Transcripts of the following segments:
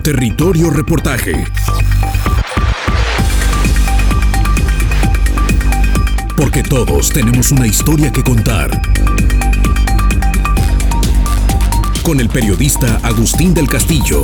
Territorio Reportaje. Porque todos tenemos una historia que contar. Con el periodista Agustín del Castillo.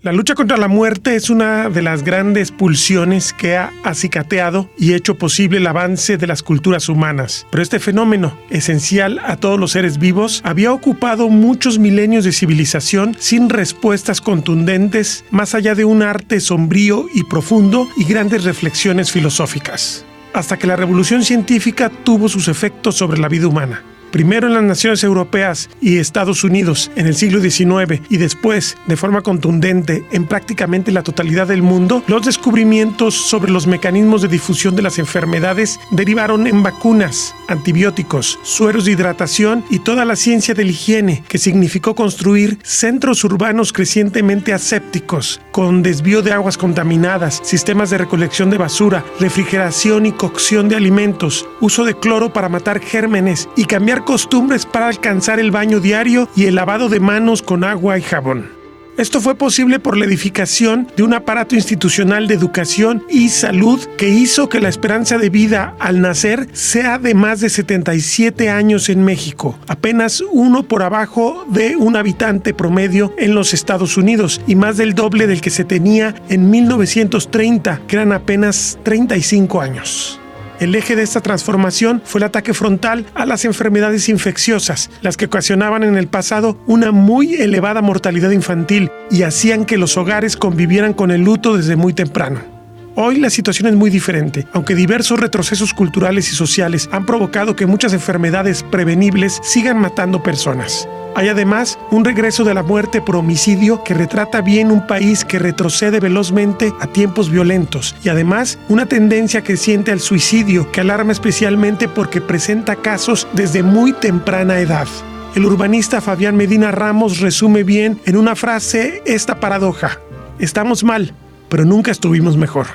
La lucha contra la muerte es una de las grandes pulsiones que ha acicateado y hecho posible el avance de las culturas humanas. Pero este fenómeno, esencial a todos los seres vivos, había ocupado muchos milenios de civilización sin respuestas contundentes, más allá de un arte sombrío y profundo y grandes reflexiones filosóficas. Hasta que la revolución científica tuvo sus efectos sobre la vida humana. Primero en las naciones europeas y Estados Unidos en el siglo XIX y después, de forma contundente, en prácticamente la totalidad del mundo, los descubrimientos sobre los mecanismos de difusión de las enfermedades derivaron en vacunas, antibióticos, sueros de hidratación y toda la ciencia de la higiene, que significó construir centros urbanos crecientemente asépticos, con desvío de aguas contaminadas, sistemas de recolección de basura, refrigeración y cocción de alimentos, uso de cloro para matar gérmenes y cambiar costumbres para alcanzar el baño diario y el lavado de manos con agua y jabón. Esto fue posible por la edificación de un aparato institucional de educación y salud que hizo que la esperanza de vida al nacer sea de más de 77 años en México, apenas uno por abajo de un habitante promedio en los Estados Unidos y más del doble del que se tenía en 1930, que eran apenas 35 años. El eje de esta transformación fue el ataque frontal a las enfermedades infecciosas, las que ocasionaban en el pasado una muy elevada mortalidad infantil y hacían que los hogares convivieran con el luto desde muy temprano. Hoy la situación es muy diferente, aunque diversos retrocesos culturales y sociales han provocado que muchas enfermedades prevenibles sigan matando personas. Hay además un regreso de la muerte por homicidio que retrata bien un país que retrocede velozmente a tiempos violentos y además una tendencia creciente al suicidio que alarma especialmente porque presenta casos desde muy temprana edad. El urbanista Fabián Medina Ramos resume bien en una frase esta paradoja: estamos mal, pero nunca estuvimos mejor.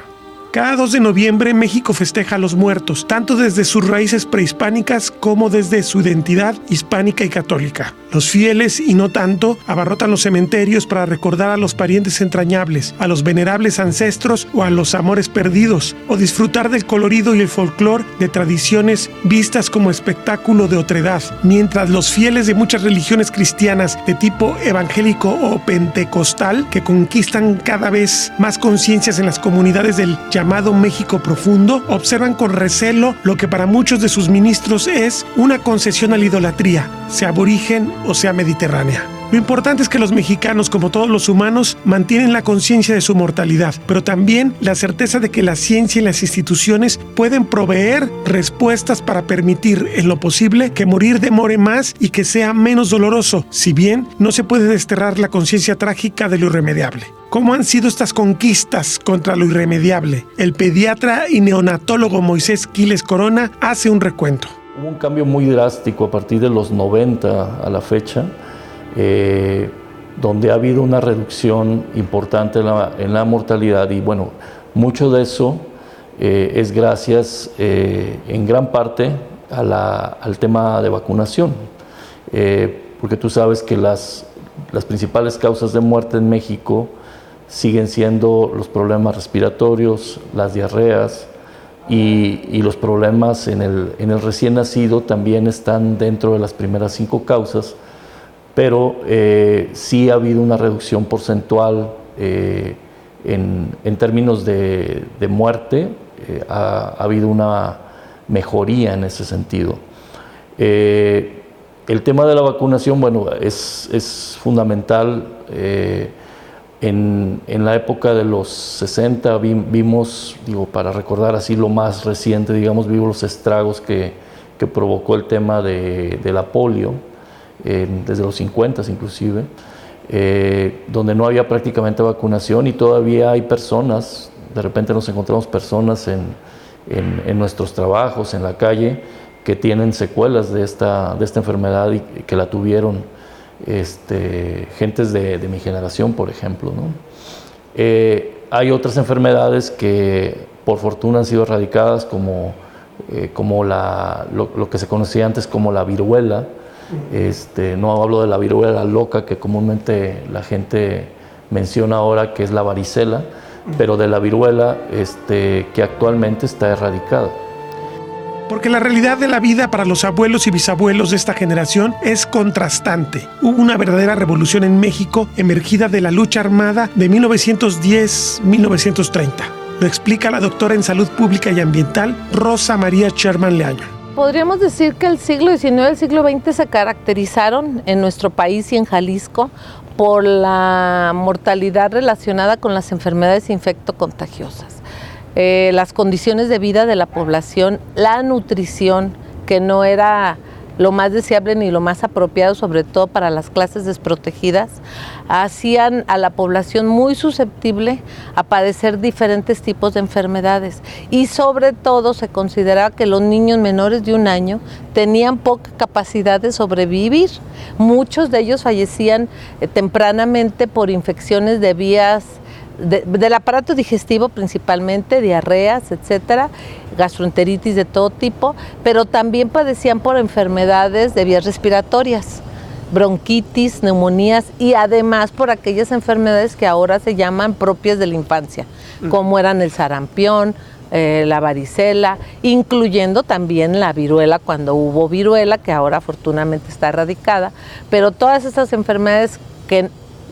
Cada 2 de noviembre México festeja a los muertos, tanto desde sus raíces prehispánicas como desde su identidad hispánica y católica. Los fieles, y no tanto, abarrotan los cementerios para recordar a los parientes entrañables, a los venerables ancestros o a los amores perdidos, o disfrutar del colorido y el folclor de tradiciones vistas como espectáculo de otredad, mientras los fieles de muchas religiones cristianas de tipo evangélico o pentecostal, que conquistan cada vez más conciencias en las comunidades del llamado México profundo, observan con recelo lo que para muchos de sus ministros es una concesión a la idolatría, sea aborigen o sea mediterránea. Lo importante es que los mexicanos, como todos los humanos, mantienen la conciencia de su mortalidad, pero también la certeza de que la ciencia y las instituciones pueden proveer respuestas para permitir, en lo posible, que morir demore más y que sea menos doloroso, si bien no se puede desterrar la conciencia trágica de lo irremediable. ¿Cómo han sido estas conquistas contra lo irremediable? El pediatra y neonatólogo Moisés Quiles Corona hace un recuento. Hubo un cambio muy drástico a partir de los 90 a la fecha, donde ha habido una reducción importante en la mortalidad y bueno, mucho de eso es gracias en gran parte al tema de vacunación, porque tú sabes que las principales causas de muerte en México siguen siendo los problemas respiratorios, las diarreas y los problemas en el recién nacido también están dentro de las primeras 5 causas, pero sí ha habido una reducción porcentual en términos de muerte, ha habido una mejoría en ese sentido. El tema de la vacunación, bueno, es fundamental. En la época de los 60 vimos, para recordar así lo más reciente, vimos los estragos que provocó el tema de la polio, desde los 50 inclusive, donde no había prácticamente vacunación y todavía hay personas, de repente nos encontramos personas en nuestros trabajos, en la calle, que tienen secuelas de esta enfermedad y que la tuvieron gentes de mi generación, por ejemplo, ¿no? Hay otras enfermedades que por fortuna han sido erradicadas, como lo que se conocía antes como la viruela, No hablo de la viruela loca que comúnmente la gente menciona ahora, que es la varicela, pero de la viruela que actualmente está erradicada. Porque la realidad de la vida para los abuelos y bisabuelos de esta generación es contrastante. Hubo una verdadera revolución en México emergida de la lucha armada de 1910-1930. Lo explica la doctora en Salud Pública y Ambiental, Rosa María Sherman Leaño. Podríamos decir que el siglo XIX y el siglo XX se caracterizaron en nuestro país y en Jalisco por la mortalidad relacionada con las enfermedades infectocontagiosas. Las condiciones de vida de la población, la nutrición, que no era lo más deseable ni lo más apropiado, sobre todo para las clases desprotegidas, hacían a la población muy susceptible a padecer diferentes tipos de enfermedades. Y sobre todo se consideraba que los niños menores de 1 año tenían poca capacidad de sobrevivir. Muchos de ellos fallecían tempranamente por infecciones de vías del aparato digestivo, principalmente diarreas, etcétera, gastroenteritis de todo tipo, pero también padecían por enfermedades de vías respiratorias, bronquitis, neumonías y además por aquellas enfermedades que ahora se llaman propias de la infancia, como eran el sarampión, la varicela, incluyendo también la viruela cuando hubo viruela, que ahora afortunadamente está erradicada, pero todas estas enfermedades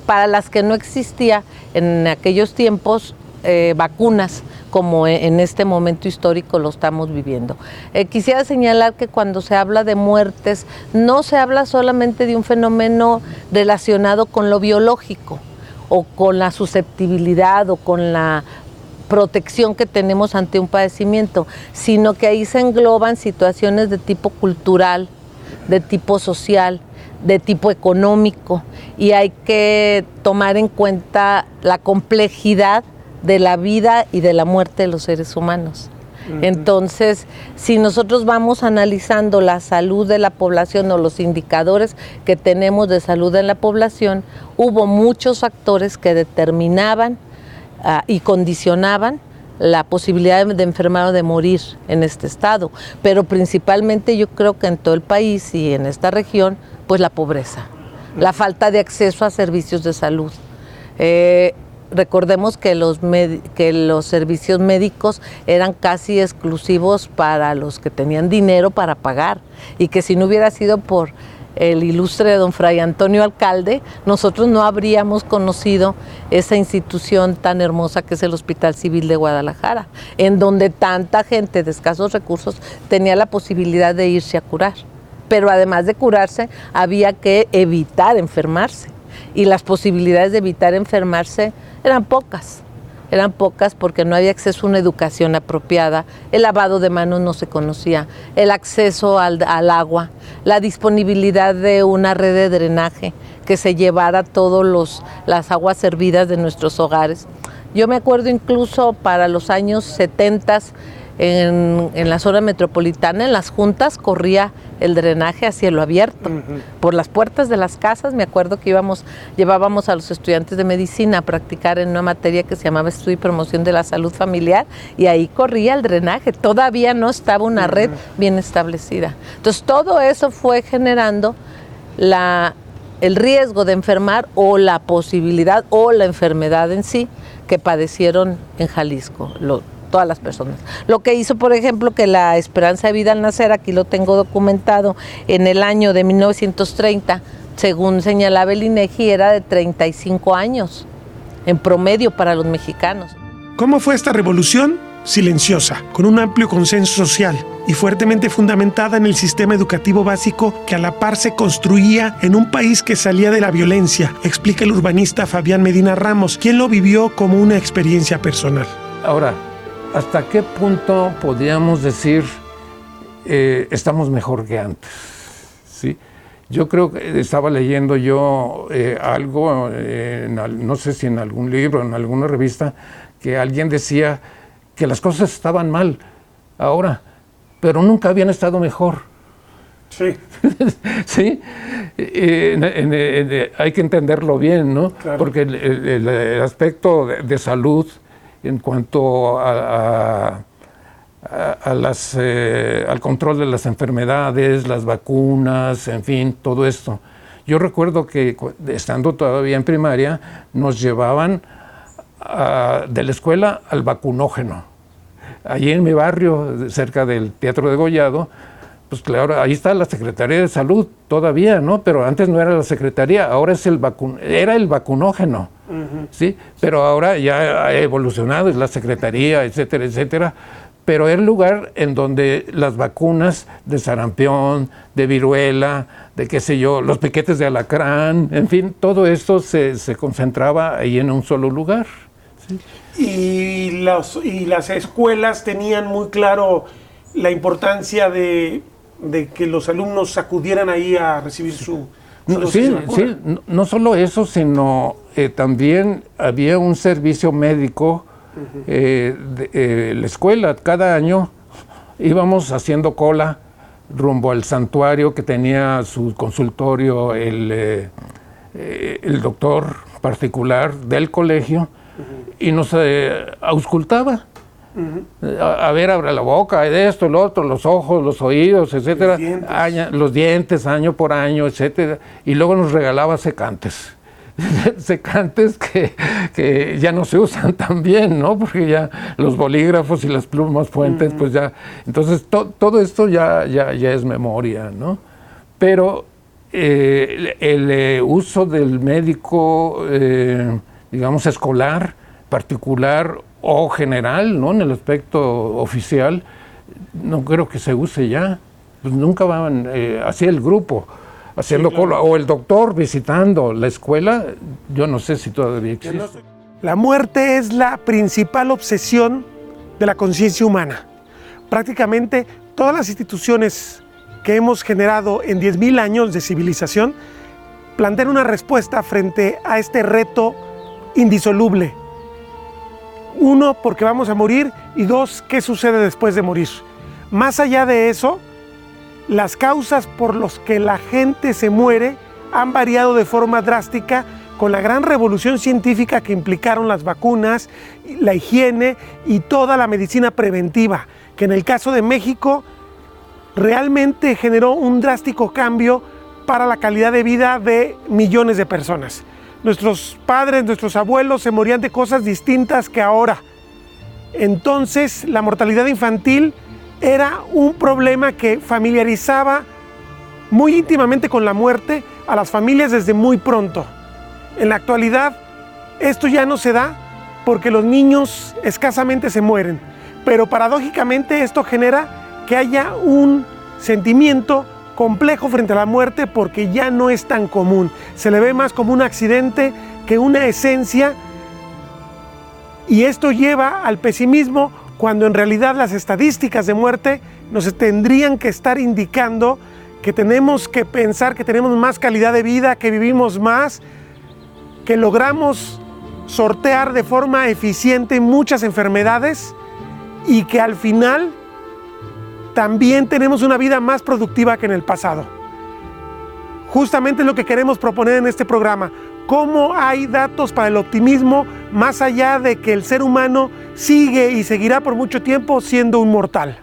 para las que no existía en aquellos tiempos vacunas, como en este momento histórico lo estamos viviendo. Quisiera señalar que cuando se habla de muertes, no se habla solamente de un fenómeno relacionado con lo biológico, o con la susceptibilidad, o con la protección que tenemos ante un padecimiento, sino que ahí se engloban situaciones de tipo cultural, de tipo social, de tipo económico, y hay que tomar en cuenta la complejidad de la vida y de la muerte de los seres humanos. Entonces, si nosotros vamos analizando la salud de la población o los indicadores que tenemos de salud en la población, hubo muchos factores que determinaban y condicionaban la posibilidad de enfermar o de morir en este estado, pero principalmente yo creo que en todo el país y en esta región, pues la pobreza, la falta de acceso a servicios de salud. Recordemos que los servicios médicos eran casi exclusivos para los que tenían dinero para pagar, y que si no hubiera sido por el ilustre don Fray Antonio Alcalde, nosotros no habríamos conocido esa institución tan hermosa que es el Hospital Civil de Guadalajara, en donde tanta gente de escasos recursos tenía la posibilidad de irse a curar. Pero además de curarse, había que evitar enfermarse. Y las posibilidades de evitar enfermarse eran pocas porque no había acceso a una educación apropiada, el lavado de manos no se conocía, el acceso al agua, la disponibilidad de una red de drenaje que se llevara todas las aguas servidas de nuestros hogares. Yo me acuerdo incluso para los años 70 en la zona metropolitana, en las juntas, corría el drenaje a cielo abierto. Por las puertas de las casas, me acuerdo que llevábamos a los estudiantes de medicina a practicar en una materia que se llamaba Estudio y Promoción de la Salud Familiar, y ahí corría el drenaje. Todavía no estaba una red bien establecida. Entonces, todo eso fue generando el riesgo de enfermar, o la posibilidad o la enfermedad en sí que padecieron en Jalisco todas las personas. Lo que hizo, por ejemplo, que la esperanza de vida al nacer, aquí lo tengo documentado, en el año de 1930, según señalaba el INEGI, era de 35 años en promedio para los mexicanos. ¿Cómo fue esta revolución? Silenciosa, con un amplio consenso social y fuertemente fundamentada en el sistema educativo básico que a la par se construía en un país que salía de la violencia, explica el urbanista Fabián Medina Ramos, quien lo vivió como una experiencia personal. Ahora, ¿hasta qué punto podríamos decir estamos mejor que antes? ¿Sí? Yo creo que estaba leyendo yo algo, no sé si en algún libro, en alguna revista, que alguien decía que las cosas estaban mal ahora, pero nunca habían estado mejor. Sí. ¿Sí? Hay que entenderlo bien, ¿no? Claro. Porque el aspecto de salud en cuanto a al control de las enfermedades, las vacunas, en fin, todo esto. Yo recuerdo que estando todavía en primaria nos llevaban de la escuela al vacunógeno. Allí en mi barrio, cerca del Teatro de Degollado, pues claro, ahí está la Secretaría de Salud todavía, ¿no? Pero antes no era la Secretaría, ahora es era el vacunógeno, ¿sí? Pero ahora ya ha evolucionado, es la Secretaría, etcétera, etcétera. Pero es el lugar en donde las vacunas de sarampión, de viruela, de qué sé yo, los piquetes de alacrán, en fin, todo esto se concentraba ahí en un solo lugar, ¿sí? Y las escuelas tenían muy claro la importancia de que los alumnos acudieran ahí a recibir su dosis de vacuna. Sí, no solo eso, sino también había un servicio médico de la escuela. Cada año íbamos haciendo cola rumbo al santuario que tenía su consultorio el doctor particular del colegio y nos auscultaba. A ver, abre la boca, esto, lo otro, los ojos, los oídos, etcétera, los dientes año por año, etcétera, y luego nos regalaba secantes. Secantes que ya no se usan tan bien, ¿no? Porque ya los bolígrafos y las plumas fuentes, pues ya, entonces todo esto ya es memoria, ¿no? Pero el uso del médico, digamos, escolar, particular o general, ¿no? En el aspecto oficial, no creo que se use ya. Pues nunca van así el grupo haciendo cola, o el doctor visitando la escuela, yo no sé si todavía existe. La muerte es la principal obsesión de la conciencia humana. Prácticamente todas las instituciones que hemos generado en 10,000 años de civilización plantean una respuesta frente a este reto indisoluble. Uno, porque vamos a morir, y dos, ¿qué sucede después de morir? Más allá de eso, las causas por las que la gente se muere han variado de forma drástica con la gran revolución científica que implicaron las vacunas, la higiene y toda la medicina preventiva, que en el caso de México realmente generó un drástico cambio para la calidad de vida de millones de personas. Nuestros padres, nuestros abuelos se morían de cosas distintas que ahora. Entonces, la mortalidad infantil era un problema que familiarizaba muy íntimamente con la muerte a las familias desde muy pronto. En la actualidad, esto ya no se da porque los niños escasamente se mueren. Pero paradójicamente esto genera que haya un sentimiento complejo frente a la muerte porque ya no es tan común. Se le ve más como un accidente que una esencia, y esto lleva al pesimismo cuando en realidad las estadísticas de muerte nos tendrían que estar indicando que tenemos que pensar que tenemos más calidad de vida, que vivimos más, que logramos sortear de forma eficiente muchas enfermedades y que al final también tenemos una vida más productiva que en el pasado. Justamente es lo que queremos proponer en este programa. ¿Cómo hay datos para el optimismo más allá de que el ser humano sigue y seguirá por mucho tiempo siendo un mortal?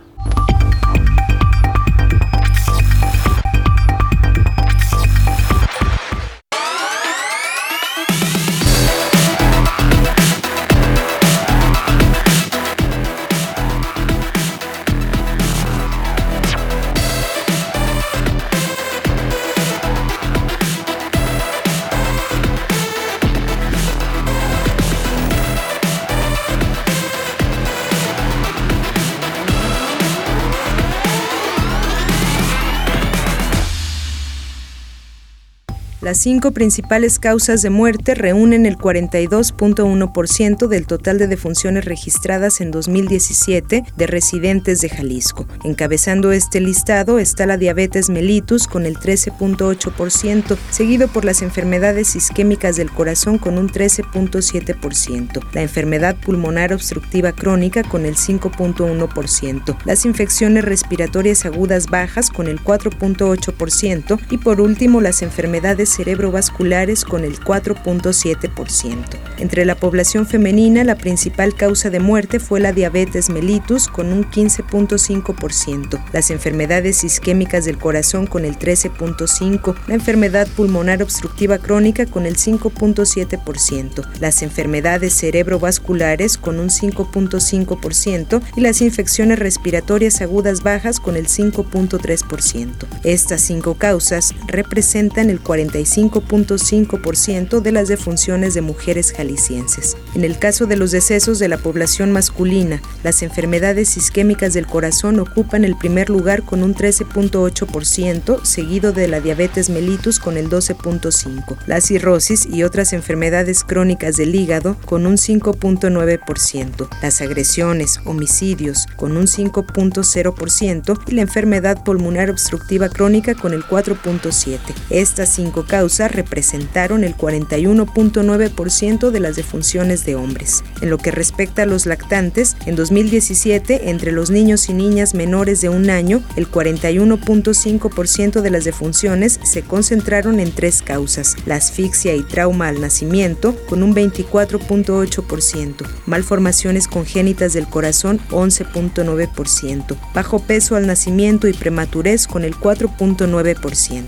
Las 5 principales causas de muerte reúnen el 42.1% del total de defunciones registradas en 2017 de residentes de Jalisco. Encabezando este listado está la diabetes mellitus con el 13.8%, seguido por las enfermedades isquémicas del corazón con un 13.7%, la enfermedad pulmonar obstructiva crónica con el 5.1%, las infecciones respiratorias agudas bajas con el 4.8% y por último las enfermedades enfermedades cerebrovasculares con el 4.7%. Entre la población femenina, la principal causa de muerte fue la diabetes mellitus con un 15.5%, las enfermedades isquémicas del corazón con el 13.5%, la enfermedad pulmonar obstructiva crónica con el 5.7%, las enfermedades cerebrovasculares con un 5.5% y las infecciones respiratorias agudas bajas con el 5.3%. Estas 5 causas representan el 45.5% de las defunciones de mujeres jaliscienses. En el caso de los decesos de la población masculina, las enfermedades isquémicas del corazón ocupan el primer lugar con un 13.8%, seguido de la diabetes mellitus con el 12.5%, la cirrosis y otras enfermedades crónicas del hígado con un 5.9%, las agresiones, homicidios con un 5.0% y la enfermedad pulmonar obstructiva crónica con el 4.7%. Estas 5 causas representaron el 41.9% de las defunciones de hombres. En lo que respecta a los lactantes, en 2017, entre los niños y niñas menores de 1 año, el 41.5% de las defunciones se concentraron en 3 causas: la asfixia y trauma al nacimiento, con un 24.8%, malformaciones congénitas del corazón, 11.9%, bajo peso al nacimiento y prematurez, con el 4.9%.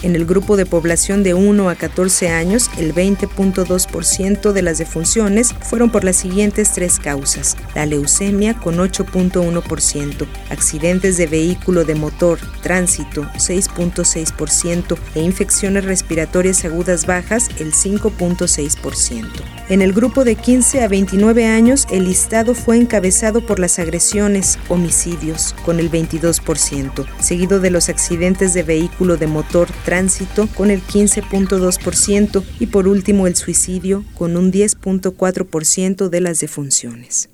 En el grupo de población de 1 a 14 años, el 20.2% de las defunciones fueron por las siguientes 3 causas: la leucemia con 8.1%, accidentes de vehículo de motor, tránsito 6.6% e infecciones respiratorias agudas bajas el 5.6%. En el grupo de 15 a 29 años, el listado fue encabezado por las agresiones, homicidios, con el 22%, seguido de los accidentes de vehículo de motor, tránsito, con el 15.2%, y por último el suicidio, con un 10.4% de las defunciones.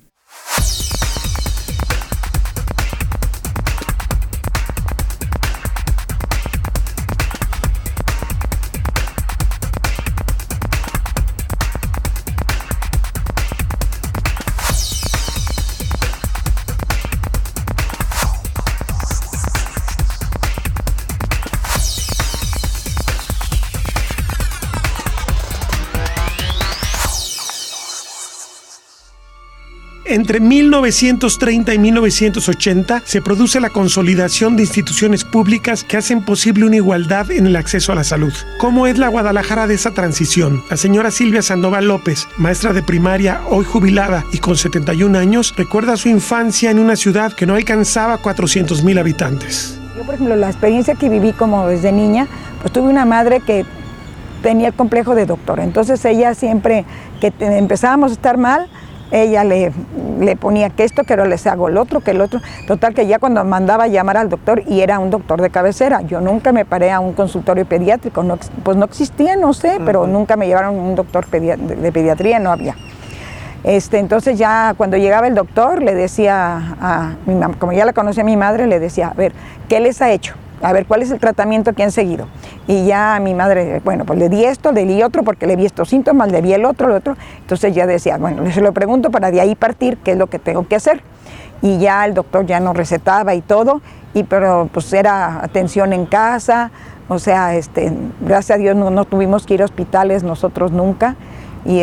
Entre 1930 y 1980 se produce la consolidación de instituciones públicas que hacen posible una igualdad en el acceso a la salud. ¿Cómo es la Guadalajara de esa transición? La señora Silvia Sandoval López, maestra de primaria, hoy jubilada y con 71 años, recuerda su infancia en una ciudad que no alcanzaba 400,000 habitantes. Yo, por ejemplo, la experiencia que viví como desde niña, pues tuve una madre que tenía el complejo de doctor. Entonces ella siempre que empezábamos a estar mal, ella le ponía que esto, que ahora les hago el otro, que el otro. Total que ya cuando mandaba a llamar al doctor, y era un doctor de cabecera, yo nunca me paré a un consultorio pediátrico, pues no existía, no sé, pero nunca me llevaron a un doctor de pediatría, no había. Entonces ya cuando llegaba el doctor, le decía a mi mamá, como ya la conocía mi madre, le decía, a ver, ¿qué les ha hecho? A ver, ¿cuál es el tratamiento que han seguido? Y ya a mi madre, bueno, pues le di esto, le di otro, porque le vi estos síntomas, le vi el otro. Entonces ya decía, bueno, se lo pregunto para de ahí partir qué es lo que tengo que hacer. Y ya el doctor ya nos recetaba y todo, pero pues era atención en casa, o sea, gracias a Dios no tuvimos que ir a hospitales nosotros nunca. Y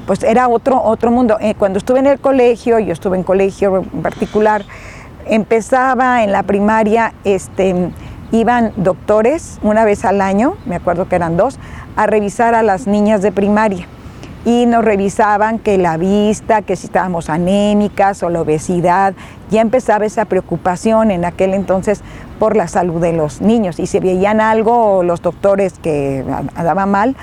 pues era otro mundo. Cuando estuve en el colegio, yo estuve en colegio en particular, empezaba en la primaria, iban doctores una vez al año, me acuerdo que eran 2, a revisar a las niñas de primaria. Y nos revisaban que la vista, que si estábamos anémicas o la obesidad. Ya empezaba esa preocupación en aquel entonces por la salud de los niños. Y si veían algo los doctores que andaban mal,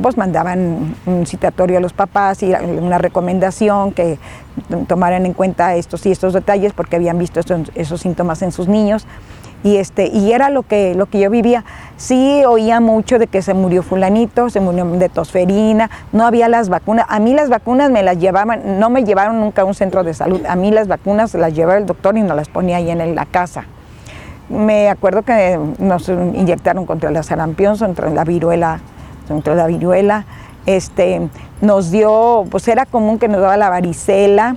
pues mandaban un citatorio a los papás y una recomendación que tomaran en cuenta estos y estos detalles porque habían visto esos síntomas en sus niños. Y era lo que yo vivía. Sí oía mucho de que se murió fulanito, se murió de tosferina, no había las vacunas. A mí las vacunas me las llevaban, no me llevaron nunca a un centro de salud. A mí las vacunas se las llevaba el doctor y nos las ponía ahí en la casa. Me acuerdo que nos inyectaron contra la sarampión, contra la viruela. Nos dio, pues era común que nos daba la varicela.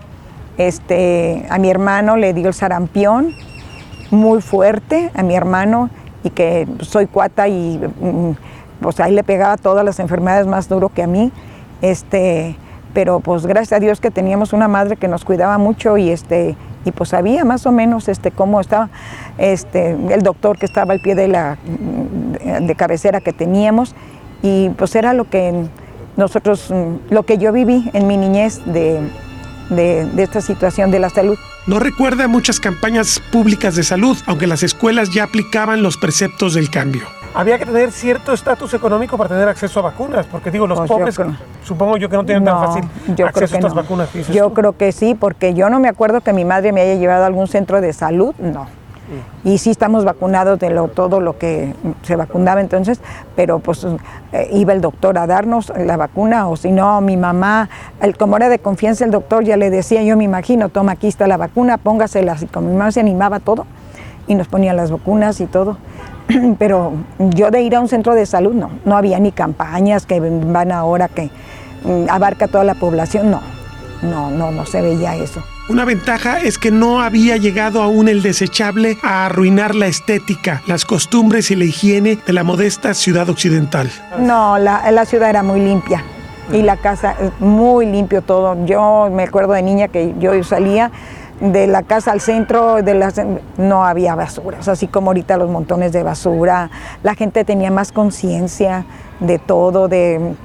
A mi hermano le dio el sarampión muy fuerte, a mi hermano, y que soy cuata y pues ahí le pegaba todas las enfermedades más duro que a mí, pero pues gracias a Dios que teníamos una madre que nos cuidaba mucho y pues sabía más o menos cómo estaba el doctor que estaba al pie de cabecera que teníamos, y pues era lo que nosotros, lo que yo viví en mi niñez de esta situación de la salud. No recuerda muchas campañas públicas de salud, aunque las escuelas ya aplicaban los preceptos del cambio. Había que tener cierto estatus económico para tener acceso a vacunas, porque digo, los pobres, supongo yo que no tienen tan fácil acceso a estas vacunas. Yo creo que sí, porque yo no me acuerdo que mi madre me haya llevado a algún centro de salud, no. Y sí estamos vacunados de todo lo que se vacunaba entonces, pero pues iba el doctor a darnos la vacuna, o si no, mi mamá, como era de confianza el doctor, ya le decía, yo me imagino, toma, aquí está la vacuna, póngasela, y como mi mamá se animaba todo, y nos ponía las vacunas y todo. Pero yo de ir a un centro de salud, no había ni campañas que van ahora que abarca toda la población, no se veía eso. Una ventaja es que no había llegado aún el desechable a arruinar la estética, las costumbres y la higiene de la modesta ciudad occidental. No, la ciudad era muy limpia y la casa muy limpio todo. Yo me acuerdo de niña que yo salía de la casa al centro, no había basura, así como ahorita los montones de basura. La gente tenía más conciencia de todo, de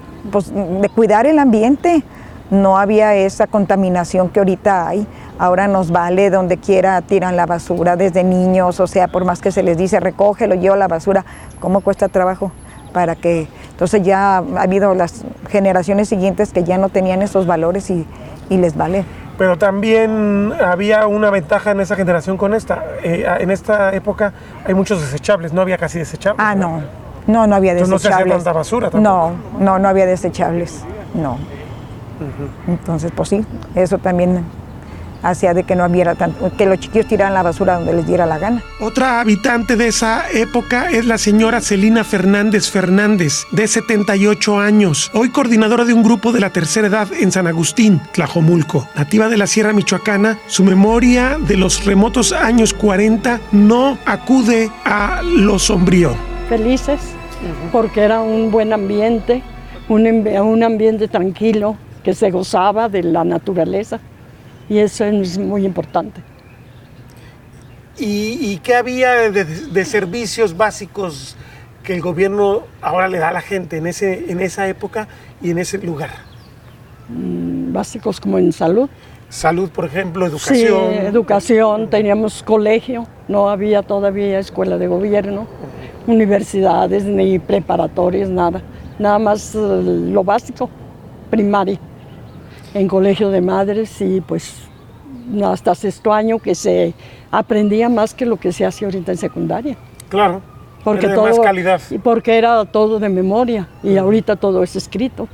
cuidar el ambiente. No había esa contaminación que ahorita hay. Ahora nos vale, donde quiera tiran la basura desde niños, o sea, por más que se les dice recógelo, lleva la basura, ¿cómo cuesta trabajo? Entonces ya ha habido las generaciones siguientes que ya no tenían esos valores y les vale. Pero también había una ventaja en esa generación con esta. En esta época hay muchos desechables, no había casi desechables. Ah, no había desechables. Entonces no se hacía tanta basura tampoco. No había desechables, no. Entonces, pues sí, eso también hacía de que no hubiera tanto, que los chiquillos tiraran la basura donde les diera la gana. Otra habitante de esa época es la señora Celina Fernández, de 78 años, hoy coordinadora de un grupo de la tercera edad en San Agustín, Tlajomulco. Nativa de la Sierra Michoacana, su memoria de los remotos años 40 no acude a lo sombrío. Felices, porque era un buen ambiente, un ambiente tranquilo, que se gozaba de la naturaleza, y eso es muy importante. ¿Y qué había de servicios básicos que el gobierno ahora le da a la gente en esa época y en ese lugar? Básicos como en salud. Salud, por ejemplo, educación. Sí, educación, teníamos colegio, no había todavía escuela de gobierno, universidades ni preparatorias, nada más lo básico, primaria. En colegio de madres, y pues hasta sexto año que se aprendía más que lo que se hace ahorita en secundaria. Claro, porque era de más calidad. Porque era todo de memoria y ahorita todo es escrito.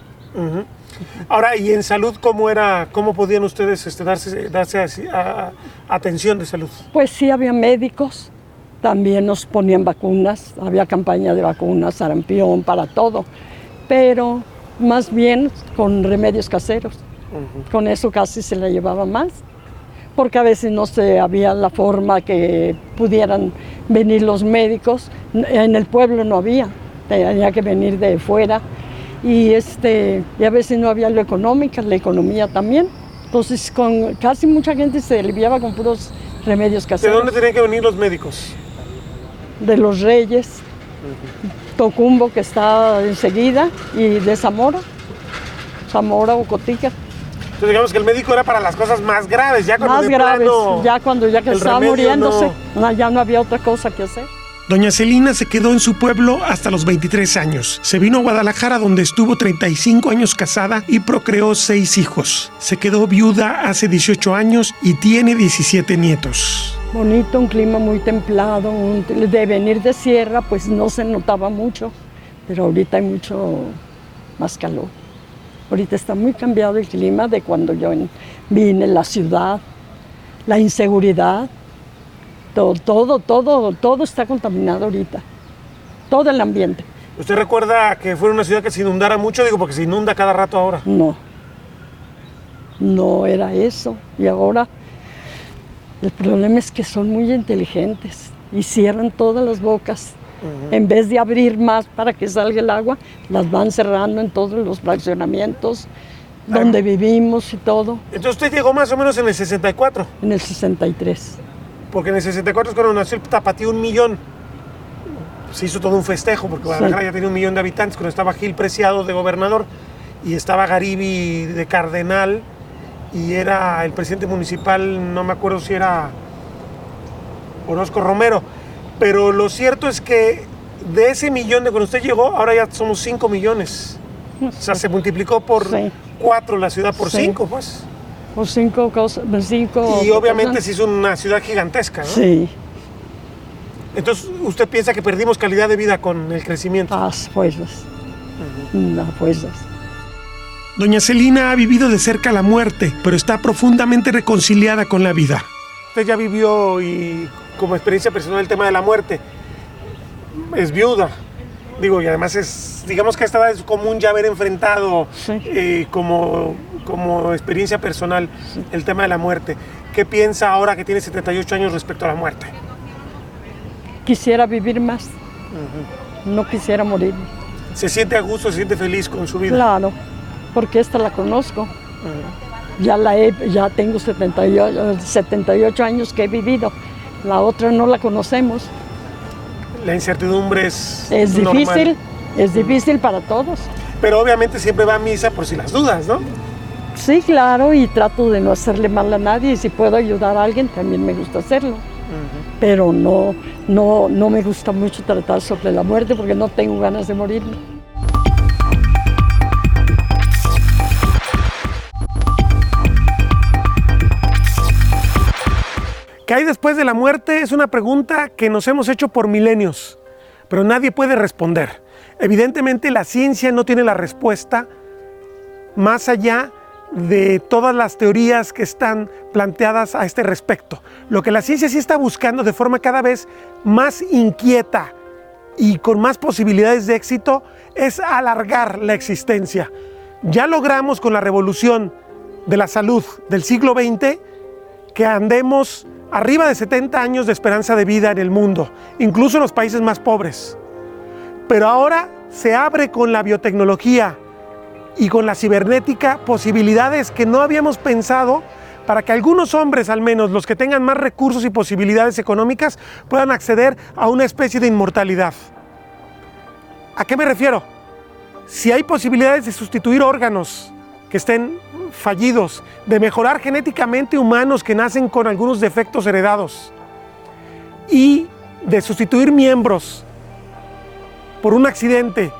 Ahora, ¿y en salud cómo podían ustedes darse atención de salud? Pues sí, había médicos, también nos ponían vacunas, había campaña de vacunas, sarampión, para todo, pero más bien con remedios caseros. Con eso casi se la llevaba más, porque a veces no había la forma que pudieran venir los médicos. En el pueblo no había, tenía que venir de fuera, y a veces no había lo económico, la economía también. Entonces casi mucha gente se aliviaba con puros remedios caseros. ¿De dónde tenían que venir los médicos? De Los Reyes, Tocumbo, que está enseguida, y de Zamora o Cotica. Entonces digamos que el médico era para las cosas más graves, ya cuando ya que estaba muriéndose, ya no había otra cosa que hacer. Doña Celina se quedó en su pueblo hasta los 23 años. Se vino a Guadalajara, donde estuvo 35 años casada y procreó 6 hijos. Se quedó viuda hace 18 años y tiene 17 nietos. Bonito, un clima muy templado, de venir de sierra pues no se notaba mucho, pero ahorita hay mucho más calor. Ahorita está muy cambiado el clima de cuando yo vine, la ciudad, la inseguridad, todo está contaminado ahorita, todo el ambiente. ¿Usted recuerda que fue una ciudad que se inundara mucho? Digo, porque se inunda cada rato ahora. No era eso. Y ahora el problema es que son muy inteligentes y cierran todas las bocas En vez de abrir más para que salga el agua, las van cerrando en todos los fraccionamientos donde vivimos y todo. Entonces usted llegó más o menos en el 64. En el 63. Porque en el 64 es cuando nació el Tapatío 1 millón. Se hizo todo un festejo, porque Guadalajara ya tenía 1 millón de habitantes, cuando estaba Gil Preciado de gobernador, y estaba Garibi de cardenal, y era el presidente municipal, no me acuerdo si era Orozco Romero. Pero lo cierto es que de ese millón de cuando usted llegó, ahora ya somos 5 millones. O sea, se multiplicó por 4 la ciudad, por 5, pues. Por 5 cosas, 5. Y obviamente se hizo una ciudad gigantesca, ¿no? Sí. Entonces, ¿usted piensa que perdimos calidad de vida con el crecimiento? A fuerzas. A fuerzas. Doña Celina ha vivido de cerca la muerte, pero está profundamente reconciliada con la vida. Usted ya vivió y como experiencia personal el tema de la muerte. Es viuda. Digo, y además es, digamos que a esta edad es común ya haber enfrentado como experiencia personal el tema de la muerte. ¿Qué piensa ahora que tiene 78 años respecto a la muerte? Quisiera vivir más. No quisiera morir. ¿Se siente a gusto, se siente feliz con su vida? Claro, porque esta la conozco. Ya tengo 78 años que he vivido. La otra no la conocemos. La incertidumbre es difícil, es difícil para todos. Pero obviamente siempre va a misa por si las dudas, ¿no? Sí, claro, y trato de no hacerle mal a nadie, y si puedo ayudar a alguien también me gusta hacerlo. Pero no me gusta mucho tratar sobre la muerte porque no tengo ganas de morirme. ¿Qué hay después de la muerte? Es una pregunta que nos hemos hecho por milenios, pero nadie puede responder. Evidentemente la ciencia no tiene la respuesta más allá de todas las teorías que están planteadas a este respecto. Lo que la ciencia sí está buscando de forma cada vez más inquieta y con más posibilidades de éxito es alargar la existencia. Ya logramos con la revolución de la salud del siglo XX que andemos arriba de 70 años de esperanza de vida en el mundo, incluso en los países más pobres. Pero ahora se abre con la biotecnología y con la cibernética posibilidades que no habíamos pensado para que algunos hombres, al menos los que tengan más recursos y posibilidades económicas, puedan acceder a una especie de inmortalidad. ¿A qué me refiero? Si hay posibilidades de sustituir órganos que estén fallidos, de mejorar genéticamente humanos que nacen con algunos defectos heredados y de sustituir miembros por un accidente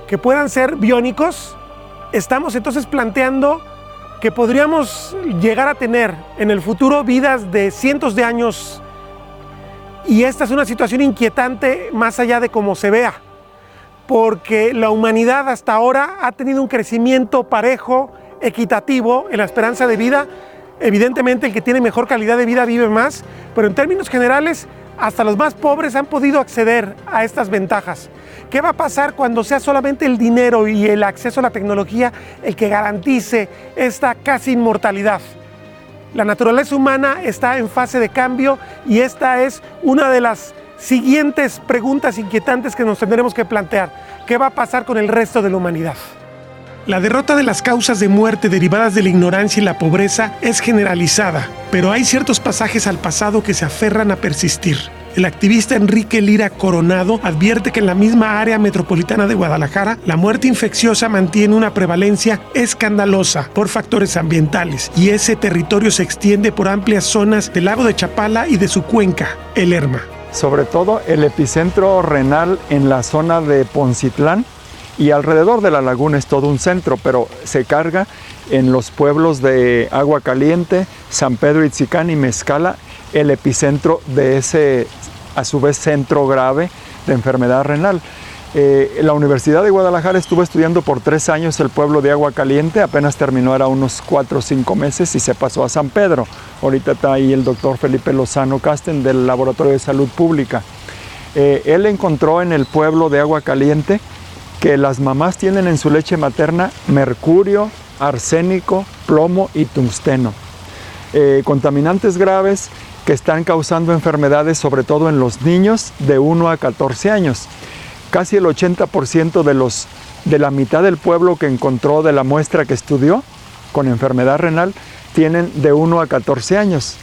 que puedan ser biónicos, estamos entonces planteando que podríamos llegar a tener en el futuro vidas de cientos de años, y esta es una situación inquietante más allá de cómo se vea, porque la humanidad hasta ahora ha tenido un crecimiento parejo, equitativo en la esperanza de vida. Evidentemente el que tiene mejor calidad de vida vive más, pero en términos generales hasta los más pobres han podido acceder a estas ventajas. ¿Qué va a pasar cuando sea solamente el dinero y el acceso a la tecnología el que garantice esta casi inmortalidad? La naturaleza humana está en fase de cambio y esta es una de las siguientes preguntas inquietantes que nos tendremos que plantear. ¿Qué va a pasar con el resto de la humanidad? La derrota de las causas de muerte derivadas de la ignorancia y la pobreza es generalizada, pero hay ciertos pasajes al pasado que se aferran a persistir. El activista Enrique Lira Coronado advierte que en la misma área metropolitana de Guadalajara, la muerte infecciosa mantiene una prevalencia escandalosa por factores ambientales, y ese territorio se extiende por amplias zonas del lago de Chapala y de su cuenca, el Lerma. Sobre todo el epicentro renal en la zona de Poncitlán, y alrededor de la laguna es todo un centro, pero se carga en los pueblos de Agua Caliente, San Pedro Itzicán y Mezcala, el epicentro de ese, a su vez, centro grave de enfermedad renal. La Universidad de Guadalajara estuvo estudiando por 3 años el pueblo de Agua Caliente, apenas terminó, era unos 4 o 5 meses, y se pasó a San Pedro. Ahorita está ahí el doctor Felipe Lozano Casten del Laboratorio de Salud Pública. Él encontró en el pueblo de Agua Caliente que las mamás tienen en su leche materna mercurio, arsénico, plomo y tungsteno. Contaminantes graves que están causando enfermedades, sobre todo en los niños de 1 a 14 años. Casi el 80% de la mitad del pueblo que encontró de la muestra que estudió con enfermedad renal tienen de 1 a 14 años.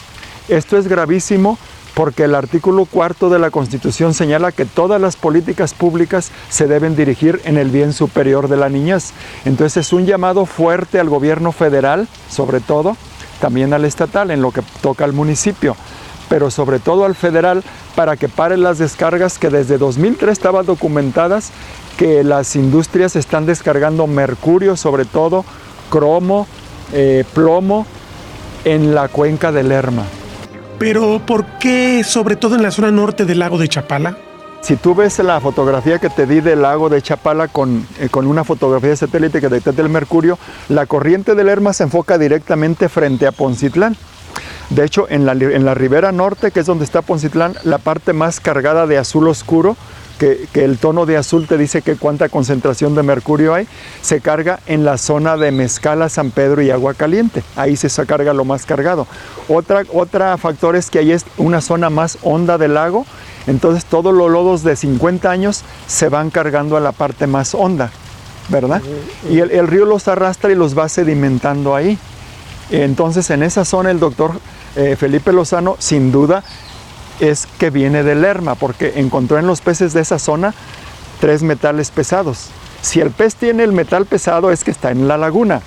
Esto es gravísimo porque el artículo 4 de la Constitución señala que todas las políticas públicas se deben dirigir en el bien superior de la niñez. Entonces es un llamado fuerte al gobierno federal, sobre todo, también al estatal, en lo que toca al municipio, pero sobre todo al federal, para que paren las descargas que desde 2003 estaban documentadas, que las industrias están descargando mercurio, sobre todo cromo, plomo, en la cuenca del Lerma. Pero ¿por qué sobre todo en la zona norte del lago de Chapala? Si tú ves la fotografía que te di del lago de Chapala con una fotografía de satélite que detecta el mercurio, la corriente del Lerma se enfoca directamente frente a Poncitlán. De hecho, en la ribera norte, que es donde está Poncitlán, la parte más cargada de azul oscuro, que el tono de azul te dice que cuánta concentración de mercurio hay, se carga en la zona de Mezcala, San Pedro y Agua Caliente. Ahí se carga lo más cargado. Otra factor es que ahí es una zona más honda del lago, entonces todos los lodos de 50 años se van cargando a la parte más honda, ¿verdad? Y el río los arrastra y los va sedimentando ahí. Entonces en esa zona el doctor Felipe Lozano, sin duda, es que viene del Lerma, porque encontró en los peces de esa zona 3 metales pesados. Si el pez tiene el metal pesado es que está en la laguna,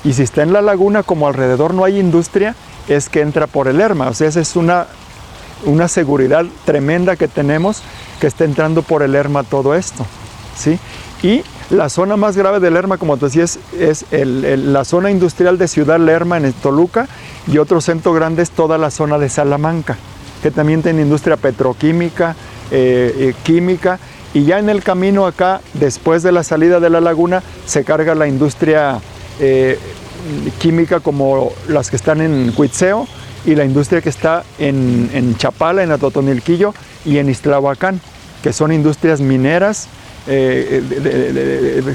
y si está en la laguna, como alrededor no hay industria, es que entra por el Lerma. O sea, esa es una seguridad tremenda que tenemos, que está entrando por el Lerma todo esto, ¿sí? Y la zona más grave del Lerma, como te decía, es la zona industrial de Ciudad Lerma en Toluca, y otro centro grande es toda la zona de Salamanca, que también tiene industria petroquímica, química, y ya en el camino acá, después de la salida de la laguna, se carga la industria química como las que están en Cuitzeo, y la industria que está en Chapala, en Atotonilquillo y en Ixtlahuacán, que son industrias mineras,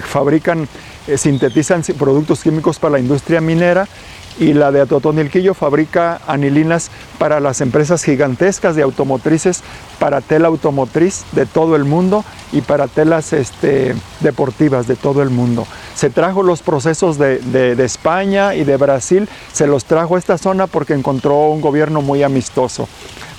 fabrican, sintetizan productos químicos para la industria minera, y la de Atotonilquillo fabrica anilinas para las empresas gigantescas de automotrices, para tela automotriz de todo el mundo y para telas deportivas de todo el mundo. Se trajo los procesos de España y de Brasil, se los trajo a esta zona porque encontró un gobierno muy amistoso,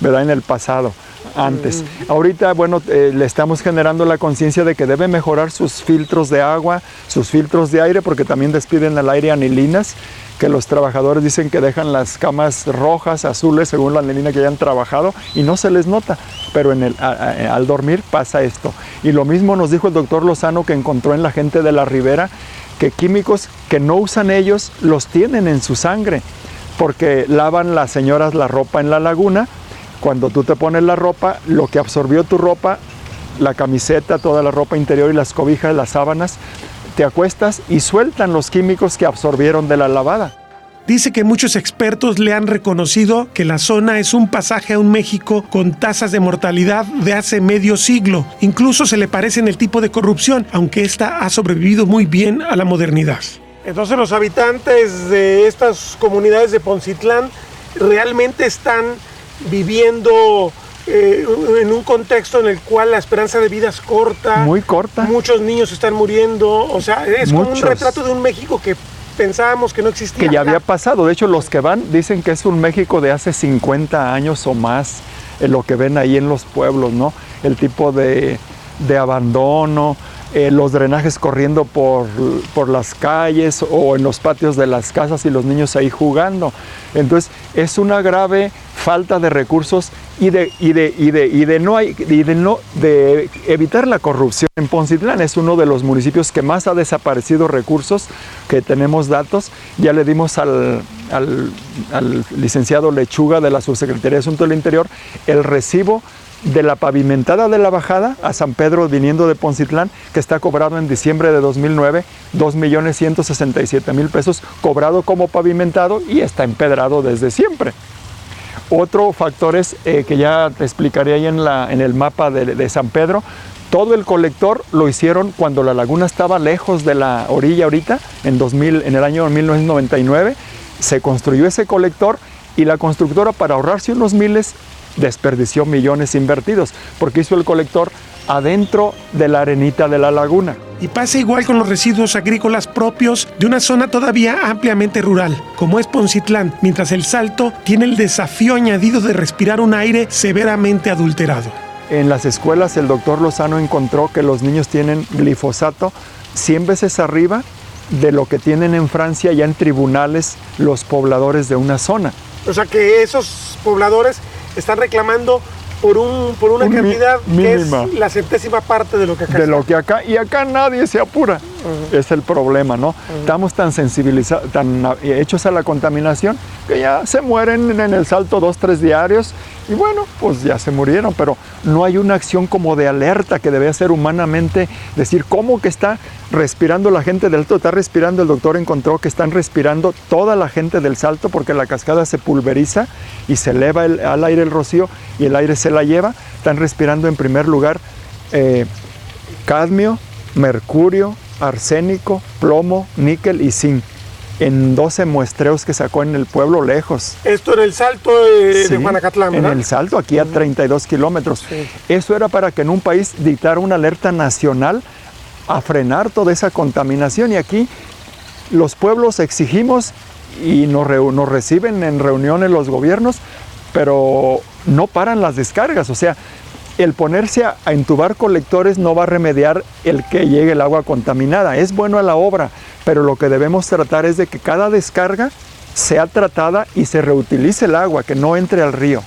¿verdad? En el pasado, antes. Ahorita, bueno, le estamos generando la conciencia de que debe mejorar sus filtros de agua, sus filtros de aire, porque también despiden al aire anilinas, que los trabajadores dicen que dejan las camas rojas, azules, según la anilina que hayan trabajado, y no se les nota, pero al dormir pasa esto. Y lo mismo nos dijo el doctor Lozano, que encontró en la gente de la ribera, que químicos que no usan ellos los tienen en su sangre, porque lavan las señoras la ropa en la laguna. Cuando tú te pones la ropa, lo que absorbió tu ropa, la camiseta, toda la ropa interior y las cobijas, las sábanas, te acuestas y sueltan los químicos que absorbieron de la lavada. Dice que muchos expertos le han reconocido que la zona es un pasaje a un México con tasas de mortalidad de hace medio siglo. Incluso se le parece en el tipo de corrupción, aunque esta ha sobrevivido muy bien a la modernidad. Entonces los habitantes de estas comunidades de Poncitlán realmente están viviendo en un contexto en el cual la esperanza de vida es corta. Muy corta. Muchos niños están muriendo. O sea, es como un retrato de un México que pensábamos que no existía. Que ya había pasado. De hecho, los que van dicen que es un México de hace 50 años o más, lo que ven ahí en los pueblos, ¿no? El tipo de abandono, los drenajes corriendo por las calles o en los patios de las casas y los niños ahí jugando. Entonces, es una grave falta de recursos y de evitar la corrupción. En Poncitlán es uno de los municipios que más ha desaparecido recursos, que tenemos datos. Ya le dimos al licenciado Lechuga de la Subsecretaría de Asuntos del Interior el recibo de la pavimentada de la bajada a San Pedro viniendo de Poncitlán, que está cobrado en diciembre de 2009, 2,167,000 pesos, cobrado como pavimentado y está empedrado desde siempre. Otro factor es que ya te explicaré ahí en el mapa de San Pedro. Todo el colector lo hicieron cuando la laguna estaba lejos de la orilla ahorita, en el año 1999. Se construyó ese colector Y la constructora, para ahorrarse unos miles, desperdició millones invertidos, porque hizo el colector adentro de la arenita de la laguna. Y pasa igual con los residuos agrícolas propios de una zona todavía ampliamente rural, como es Poncitlán, mientras El Salto tiene el desafío añadido de respirar un aire severamente adulterado. En las escuelas el doctor Lozano encontró que los niños tienen glifosato 100 veces arriba de lo que tienen en Francia ya en tribunales los pobladores de una zona. O sea que esos pobladores están reclamando por una cantidad mínima, que es la centésima parte de lo que acá. De lo que acá, y acá nadie se apura. Es el problema, ¿no? Estamos tan sensibilizados, tan hechos a la contaminación, que ya se mueren en El Salto 2-3 diarios, y bueno, pues ya se murieron, pero no hay una acción como de alerta que debe ser humanamente, decir, ¿cómo que está respirando la gente del Salto? Está respirando, el doctor encontró que están respirando toda la gente del Salto, porque la cascada se pulveriza y se eleva al aire el rocío, y el aire se la lleva. Están respirando en primer lugar cadmio, mercurio, arsénico, plomo, níquel y zinc, en 12 muestreos que sacó en el pueblo lejos. Esto en El Salto de Juanacatlán, ¿verdad? En El Salto, aquí a 32 kilómetros. Sí. Eso era para que en un país dictara una alerta nacional a frenar toda esa contaminación, y aquí los pueblos exigimos y nos reciben en reuniones los gobiernos, pero no paran las descargas. O sea, el ponerse a entubar colectores no va a remediar el que llegue el agua contaminada. Es bueno a la obra, pero lo que debemos tratar es de que cada descarga sea tratada y se reutilice el agua, que no entre al río.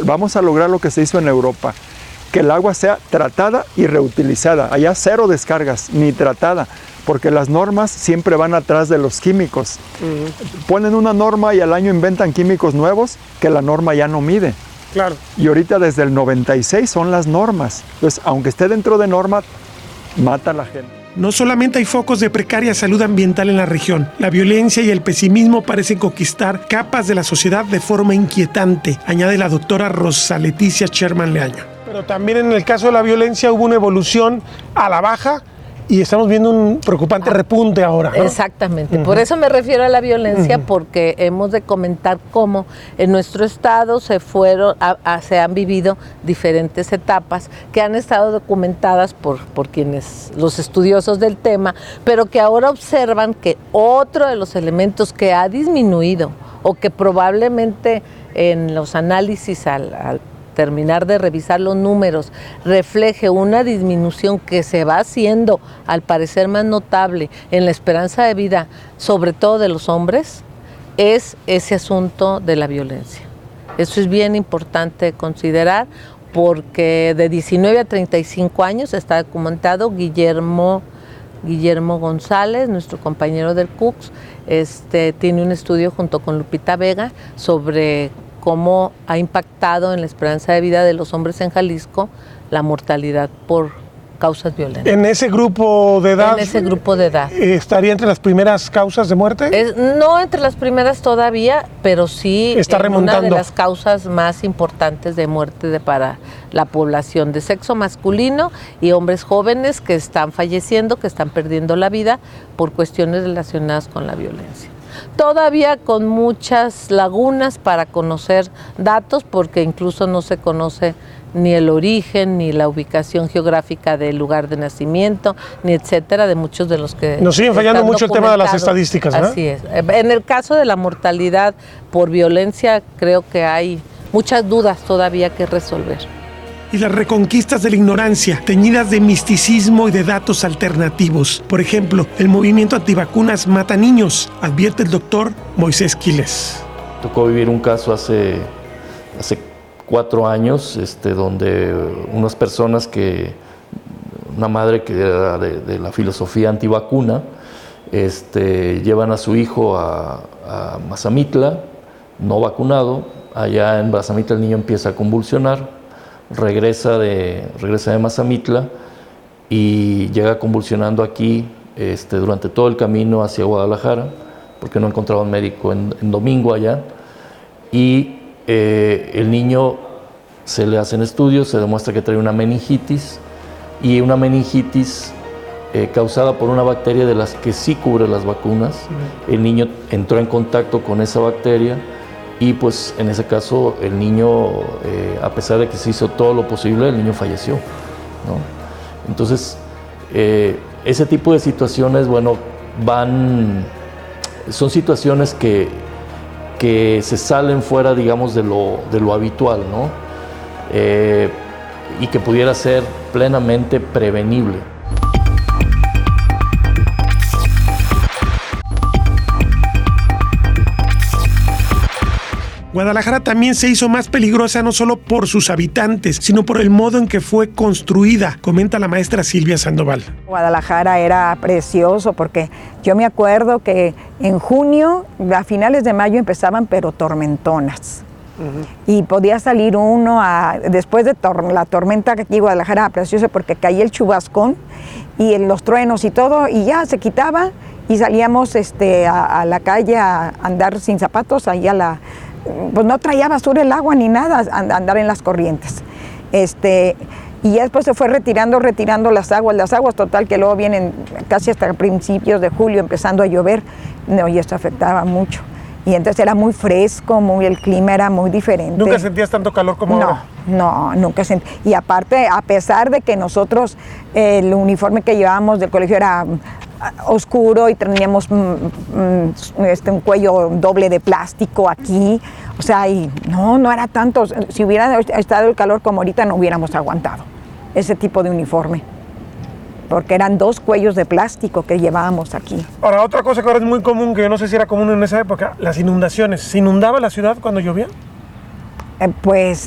Vamos a lograr lo que se hizo en Europa, que el agua sea tratada y reutilizada. Allá 0 descargas, ni tratada, porque las normas siempre van atrás de los químicos. Ponen una norma y al año inventan químicos nuevos que la norma ya no mide. Claro. Y ahorita desde el 96 son las normas. Entonces, aunque esté dentro de norma, mata a la gente. No solamente hay focos de precaria salud ambiental en la región, la violencia y el pesimismo parecen conquistar capas de la sociedad de forma inquietante, añade la doctora Rosa Leticia Sherman Leaño. Pero también en el caso de la violencia hubo una evolución a la baja, y estamos viendo un preocupante repunte ahora, ¿no? Exactamente, por eso me refiero a la violencia, porque hemos de comentar cómo en nuestro estado se han vivido diferentes etapas que han estado documentadas por quienes, los estudiosos del tema, pero que ahora observan que otro de los elementos que ha disminuido, o que probablemente en los análisis al terminar de revisar los números, refleje una disminución que se va haciendo, al parecer más notable, en la esperanza de vida, sobre todo de los hombres, es ese asunto de la violencia. Eso es bien importante considerar, porque de 19 a 35 años está documentado. Guillermo González, nuestro compañero del CUCS, tiene un estudio junto con Lupita Vega sobre cómo ha impactado en la esperanza de vida de los hombres en Jalisco la mortalidad por causas violentas. ¿En ese grupo de edad? En ese grupo de edad. ¿Estaría entre las primeras causas de muerte? No entre las primeras todavía, pero sí está remontando. Una de las causas más importantes de muerte para la población de sexo masculino y hombres jóvenes que están falleciendo, que están perdiendo la vida por cuestiones relacionadas con la violencia. Todavía con muchas lagunas para conocer datos, porque incluso no se conoce ni el origen, ni la ubicación geográfica del lugar de nacimiento, ni etcétera, de muchos de los que nos siguen fallando mucho el tema de las estadísticas, ¿verdad? Así es. En el caso de la mortalidad por violencia, creo que hay muchas dudas todavía que resolver. Y las reconquistas de la ignorancia, teñidas de misticismo y de datos alternativos. Por ejemplo, el movimiento antivacunas mata niños, advierte el doctor Moisés Quiles. Tocó vivir un caso hace 4 años, donde unas personas una madre que era de la filosofía antivacuna, llevan a su hijo a Mazamitla, no vacunado. Allá en Mazamitla el niño empieza a convulsionar. Regresa de Mazamitla y llega convulsionando aquí durante todo el camino hacia Guadalajara, porque no encontraba un médico en Domingo allá, y el niño se le hacen estudios, se demuestra que trae una meningitis, y una meningitis causada por una bacteria de las que sí cubre las vacunas. El niño entró en contacto con esa bacteria y pues en ese caso el niño, a pesar de que se hizo todo lo posible, el niño falleció, ¿no? Entonces, ese tipo de situaciones, bueno, son situaciones que se salen fuera, digamos, de lo habitual, ¿no? Y que pudiera ser plenamente prevenible. Guadalajara también se hizo más peligrosa no solo por sus habitantes, sino por el modo en que fue construida, comenta la maestra Silvia Sandoval. Guadalajara era precioso porque yo me acuerdo que en junio, a finales de mayo empezaban pero tormentonas. Y podía salir uno después de la tormenta, que aquí en Guadalajara era preciosa porque caía el chubascón y los truenos y todo, y ya se quitaba y salíamos a la calle a andar sin zapatos, ahí pues no traía basura el agua ni nada, andar en las corrientes. Y ya después se fue retirando las aguas, total, que luego vienen casi hasta principios de julio empezando a llover, no, y esto afectaba mucho. Y entonces era muy fresco, el clima era muy diferente. ¿Nunca sentías tanto calor como ahora? No, nunca sentí. Y aparte, a pesar de que nosotros, el uniforme que llevábamos del colegio era oscuro y teníamos un cuello doble de plástico aquí, o sea, y no era tanto. Si hubiera estado el calor como ahorita, no hubiéramos aguantado ese tipo de uniforme, porque eran 2 cuellos de plástico que llevábamos aquí. Ahora, otra cosa que ahora es muy común, que yo no sé si era común en esa época, las inundaciones. ¿Se inundaba la ciudad cuando llovía? Pues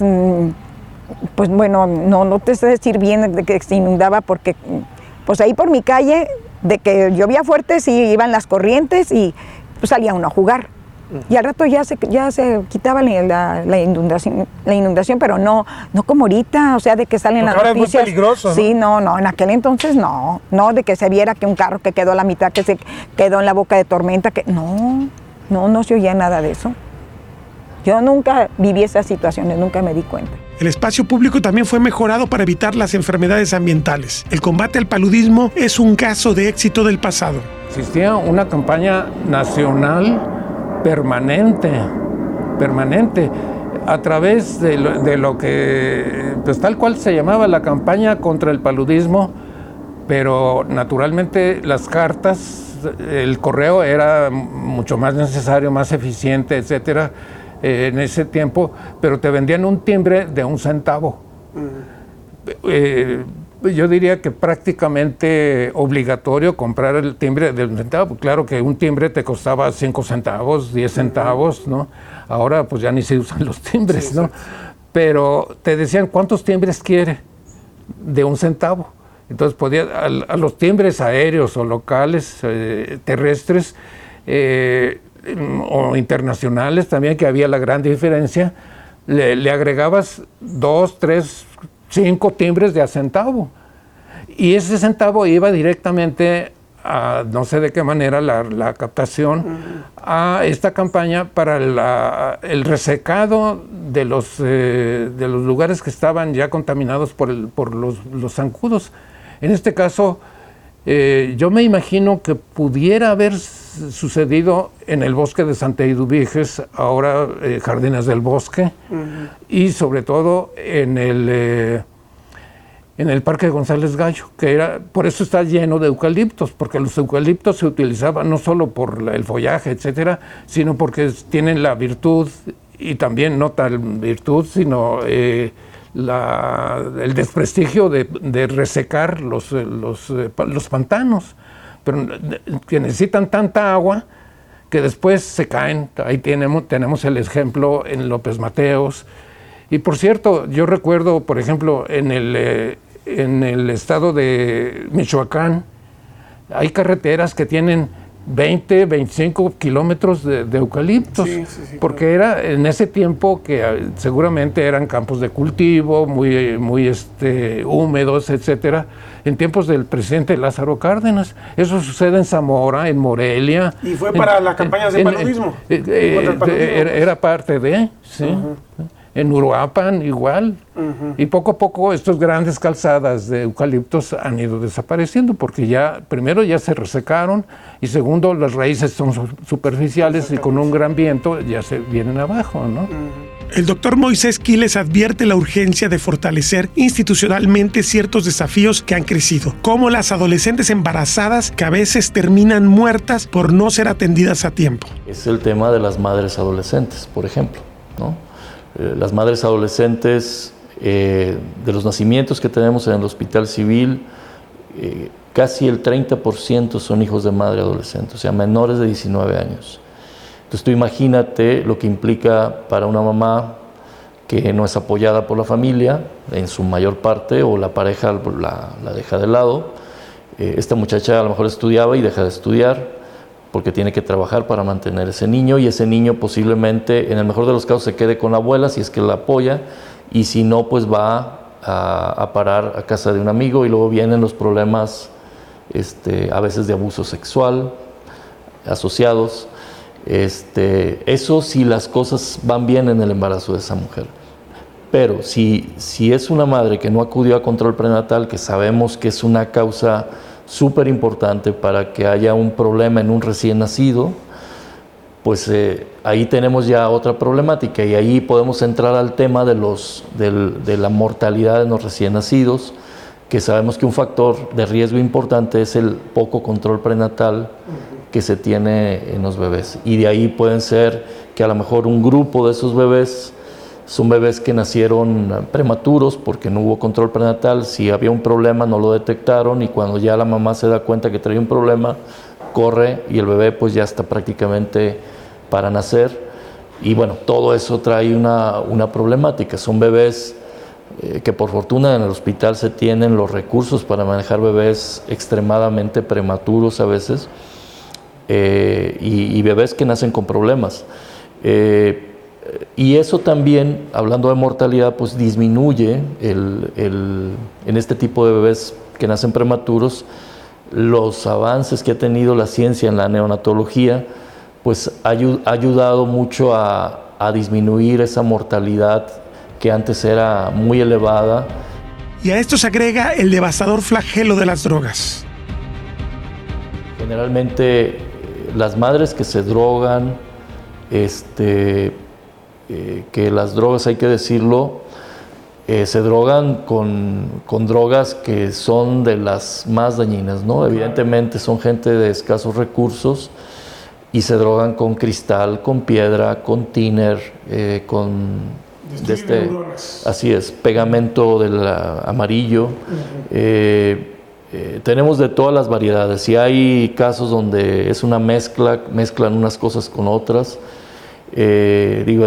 bueno, no te sé decir bien de que se inundaba, porque pues ahí por mi calle, de que llovía fuerte, sí iban las corrientes y pues salía uno a jugar. Y al rato ya se quitaba la inundación, pero no como ahorita, o sea, de que salen las noticias. Ahora es muy peligroso, ¿no? Sí, no, en aquel entonces no, de que se viera que un carro que quedó a la mitad, que se quedó en la boca de tormenta, que no se oía nada de eso. Yo nunca viví esas situaciones, nunca me di cuenta. El espacio público también fue mejorado para evitar las enfermedades ambientales. El combate al paludismo es un caso de éxito del pasado. Existía una campaña nacional permanente, a través de lo que, pues tal cual se llamaba la campaña contra el paludismo, pero naturalmente las cartas, el correo era mucho más necesario, más eficiente, etcétera, en ese tiempo, pero te vendían un timbre de 1 centavo. Yo diría que prácticamente obligatorio comprar el timbre de 1 centavo. Claro que un timbre te costaba 5 centavos, 10 centavos, ¿no? Ahora pues ya ni se usan los timbres, sí, ¿no? Pero te decían, ¿cuántos timbres quiere? De 1 centavo. Entonces podía, a los timbres aéreos o locales, terrestres, o internacionales también, que había la gran diferencia, le agregabas 2, 3, 5 timbres de a centavo. Y ese centavo iba directamente a, no sé de qué manera, la captación a esta campaña para el resecado de los lugares que estaban ya contaminados por los zancudos. En este caso, yo me imagino que pudiera haber sucedido en el bosque de Santa Eduviges, ahora Jardines del Bosque, y sobre todo en el Parque González Gallo, por eso está lleno de eucaliptos, porque los eucaliptos se utilizaban no solo por el follaje, etcétera, sino porque tienen la virtud, y también no tal virtud, sino el desprestigio de resecar los pantanos, pero que necesitan tanta agua que después se caen. Ahí tenemos el ejemplo en López Mateos. Y por cierto, yo recuerdo, por ejemplo, en el estado de Michoacán, hay carreteras que tienen 20, 25 kilómetros de eucaliptos, sí, porque claro, era en ese tiempo que seguramente eran campos de cultivo, muy húmedos, etcétera, en tiempos del presidente Lázaro Cárdenas. Eso sucede en Zamora, en Morelia. ¿Y fue para las campañas de paludismo? Era parte de, sí. En Uruapan igual. Y poco a poco estas grandes calzadas de eucaliptos han ido desapareciendo porque ya, primero ya se resecaron y segundo las raíces son superficiales y con un gran viento ya se vienen abajo, ¿no? El doctor Moisés Quiles advierte la urgencia de fortalecer institucionalmente ciertos desafíos que han crecido, como las adolescentes embarazadas que a veces terminan muertas por no ser atendidas a tiempo. Es el tema de las madres adolescentes, por ejemplo, ¿no? Las madres adolescentes, de los nacimientos que tenemos en el Hospital Civil, casi el 30% son hijos de madre adolescente, o sea, menores de 19 años. Entonces tú imagínate lo que implica para una mamá que no es apoyada por la familia, en su mayor parte, o la pareja la deja de lado. Esta muchacha a lo mejor estudiaba y deja de estudiar porque tiene que trabajar para mantener ese niño, y ese niño posiblemente, en el mejor de los casos, se quede con la abuela si es que la apoya, y si no, pues va a parar a casa de un amigo, y luego vienen los problemas a veces de abuso sexual asociados. Eso si las cosas van bien en el embarazo de esa mujer. Pero si es una madre que no acudió a control prenatal, que sabemos que es una causa súper importante para que haya un problema en un recién nacido, pues ahí tenemos ya otra problemática, y ahí podemos entrar al tema de la mortalidad en los recién nacidos, que sabemos que un factor de riesgo importante es el poco control prenatal que se tiene en los bebés, y de ahí pueden ser que a lo mejor un grupo de esos bebés son bebés que nacieron prematuros porque no hubo control prenatal. Si había un problema no lo detectaron, y cuando ya la mamá se da cuenta que trae un problema, corre y el bebé pues ya está prácticamente para nacer. Y bueno, todo eso trae una problemática. Son bebés que por fortuna en el hospital se tienen los recursos para manejar bebés extremadamente prematuros a veces, y bebés que nacen con problemas. Y eso también, hablando de mortalidad, pues disminuye en este tipo de bebés que nacen prematuros. Los avances que ha tenido la ciencia en la neonatología, pues ha ayudado mucho a disminuir esa mortalidad que antes era muy elevada. Y a esto se agrega el devastador flagelo de las drogas. Generalmente las madres que se drogan, que las drogas, hay que decirlo, se drogan con drogas que son de las más dañinas, ¿no? Evidentemente son gente de escasos recursos y se drogan con cristal, con piedra, con thinner, con así es, pegamento del amarillo. Tenemos de todas las variedades, y hay casos donde es una mezclan unas cosas con otras. Digo,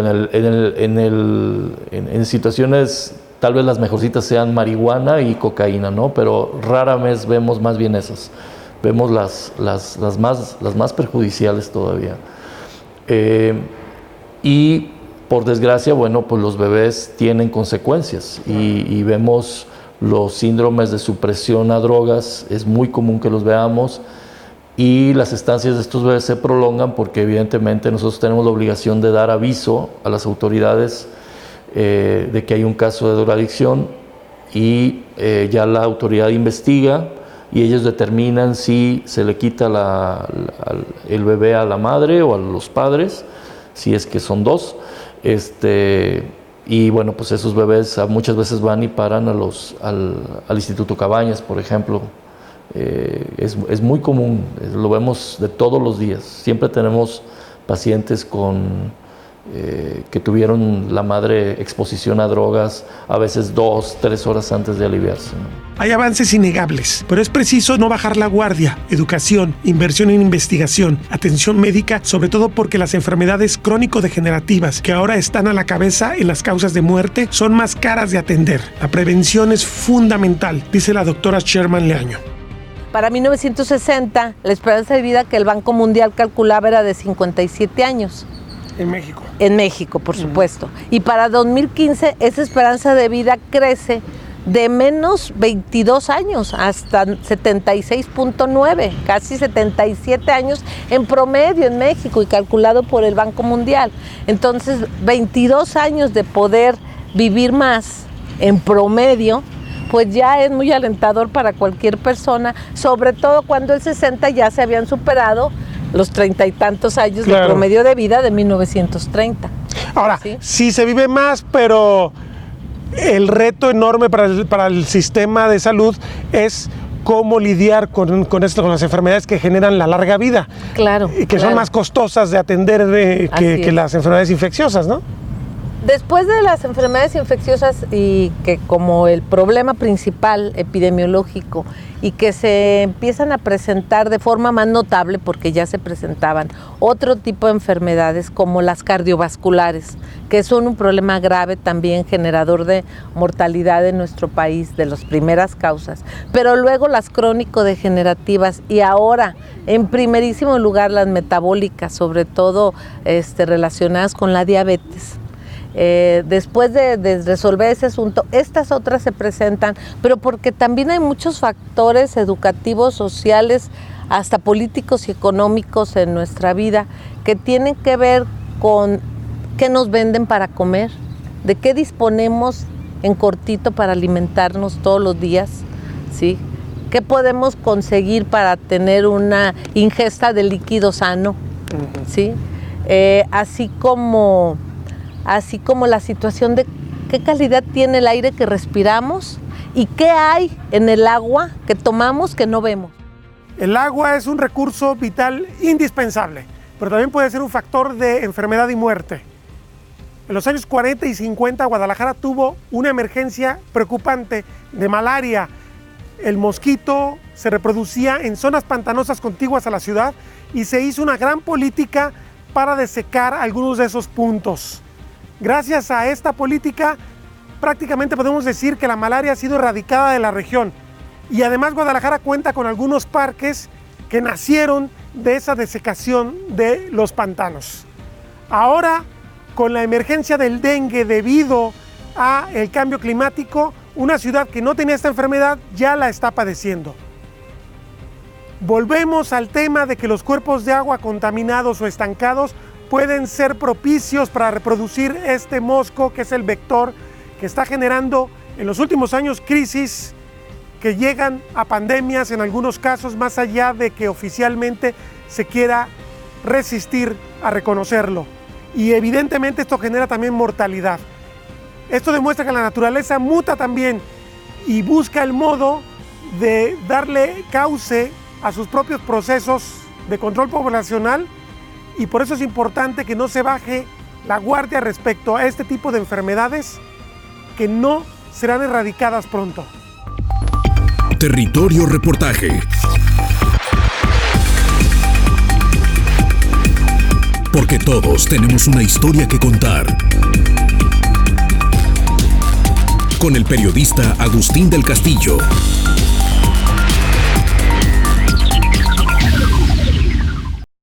en situaciones tal vez las mejorcitas sean marihuana y cocaína, ¿no? Pero rara vez vemos más bien esas. Vemos las más perjudiciales todavía. Y por desgracia, bueno, pues los bebés tienen consecuencias, y vemos los síndromes de supresión a drogas, es muy común que los veamos. Y las estancias de estos bebés se prolongan porque evidentemente nosotros tenemos la obligación de dar aviso a las autoridades de que hay un caso de drogadicción, y ya la autoridad investiga y ellos determinan si se le quita el bebé a la madre o a los padres, si es que son dos. Y bueno, pues esos bebés muchas veces van y paran al Instituto Cabañas, por ejemplo. Es muy común, lo vemos de todos los días. Siempre tenemos pacientes que tuvieron la madre exposición a drogas, a veces 2-3 horas antes de aliviarse, ¿no? Hay avances innegables, pero es preciso no bajar la guardia. Educación, inversión en investigación, atención médica, sobre todo porque las enfermedades crónico-degenerativas que ahora están a la cabeza en las causas de muerte son más caras de atender. La prevención es fundamental, dice la doctora Sherman Leaño. Para 1960, la esperanza de vida que el Banco Mundial calculaba era de 57 años. En México. En México, por supuesto. Y para 2015, esa esperanza de vida crece de menos 22 años hasta 76.9, casi 77 años en promedio en México y calculado por el Banco Mundial. Entonces, 22 años de poder vivir más en promedio, pues ya es muy alentador para cualquier persona, sobre todo cuando el 60 ya se habían superado los 30 y tantos años de promedio de vida de 1930. Ahora, ¿sí? Sí se vive más, pero el reto enorme para el sistema de salud es cómo lidiar con las enfermedades que generan la larga vida. Claro. Y que son más costosas de atender que las enfermedades infecciosas, ¿no? Después de las enfermedades infecciosas y que como el problema principal epidemiológico y que se empiezan a presentar de forma más notable porque ya se presentaban otro tipo de enfermedades como las cardiovasculares, que son un problema grave también generador de mortalidad en nuestro país, de las primeras causas, pero luego las crónico-degenerativas y ahora en primerísimo lugar las metabólicas, sobre todo relacionadas con la diabetes. Después de resolver ese asunto, estas otras se presentan, pero porque también hay muchos factores educativos, sociales, hasta políticos y económicos en nuestra vida que tienen que ver con qué nos venden para comer, de qué disponemos en cortito para alimentarnos todos los días, ¿sí? ¿Qué podemos conseguir para tener una ingesta de líquido sano? ¿Sí? Así como la situación de qué calidad tiene el aire que respiramos y qué hay en el agua que tomamos que no vemos. El agua es un recurso vital indispensable, pero también puede ser un factor de enfermedad y muerte. En los años 40 y 50, Guadalajara tuvo una emergencia preocupante de malaria. El mosquito se reproducía en zonas pantanosas contiguas a la ciudad y se hizo una gran política para desecar algunos de esos puntos. Gracias a esta política, prácticamente podemos decir que la malaria ha sido erradicada de la región. Y además Guadalajara cuenta con algunos parques que nacieron de esa desecación de los pantanos. Ahora, con la emergencia del dengue debido al cambio climático, una ciudad que no tenía esta enfermedad ya la está padeciendo. Volvemos al tema de que los cuerpos de agua contaminados o estancados pueden ser propicios para reproducir este mosco, que es el vector que está generando en los últimos años crisis que llegan a pandemias en algunos casos, más allá de que oficialmente se quiera resistir a reconocerlo. Y evidentemente esto genera también mortalidad. Esto demuestra que la naturaleza muta también y busca el modo de darle cauce a sus propios procesos de control poblacional. Y por eso es importante que no se baje la guardia respecto a este tipo de enfermedades que no serán erradicadas pronto. Territorio Reportaje. Porque todos tenemos una historia que contar. Con el periodista Agustín del Castillo.